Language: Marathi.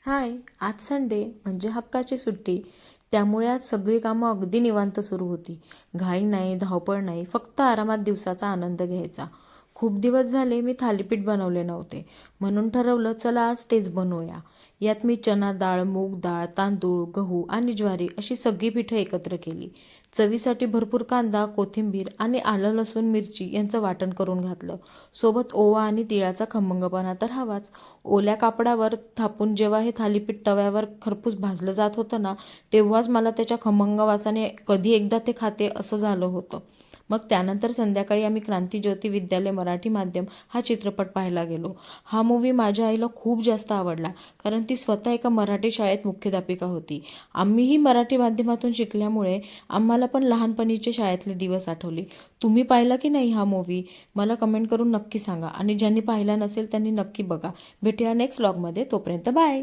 हाय, आज संडे म्हणजे हक्काची सुट्टी. त्यामुळे आज सगळी कामं अगदी निवांत सुरू होती. घाई नाही, धावपळ नाही, फक्त आरामात दिवसाचा आनंद घ्यायचा. खूप दिवस झाले मी थालीपीठ बनवले नव्हते, म्हणून ठरवलं चला आज तेच बनवूया. यात मी चना डाळ, मूग डाळ, तांदूळ, गहू आणि ज्वारी अशी सगळी पिठं एकत्र केली. चवीसाठी भरपूर कांदा, कोथिंबीर आणि आलं लसूण मिरची यांचं वाटण करून घातलं. सोबत ओवा आणि तिळाचा खमंगपणा तर हवाच. ओल्या कापडावर थापून जेव्हा हे थालीपीठ तव्यावर खरपूस भाजलं जात होतं ना, तेव्हाच मला त्याच्या खमंग वासाने कधी एकदा ते खाते असं झालं होतं. मग त्यानंतर संध्याकाळी आम्ही क्रांतिज्योती विद्यालय मराठी माध्यम हा चित्रपट पाहायला गेलो. हा मूव्ही माझ्या आईला खूप जास्त आवडला, कारण ती स्वतः एका मराठी शाळेत मुख्याध्यापिका होती. आम्हीही मराठी माध्यमातून शिकल्यामुळे आम्हाला पण लहानपणीचे शाळेतले दिवस आठवले. तुम्ही पाहिला की नाही हा मूव्ही? मला कमेंट करून नक्की सांगा आणि ज्यांनी पाहिला नसेल त्यांनी नक्की बघा. भेटूया नेक्स्ट व्लॉगमध्ये. तोपर्यंत बाय.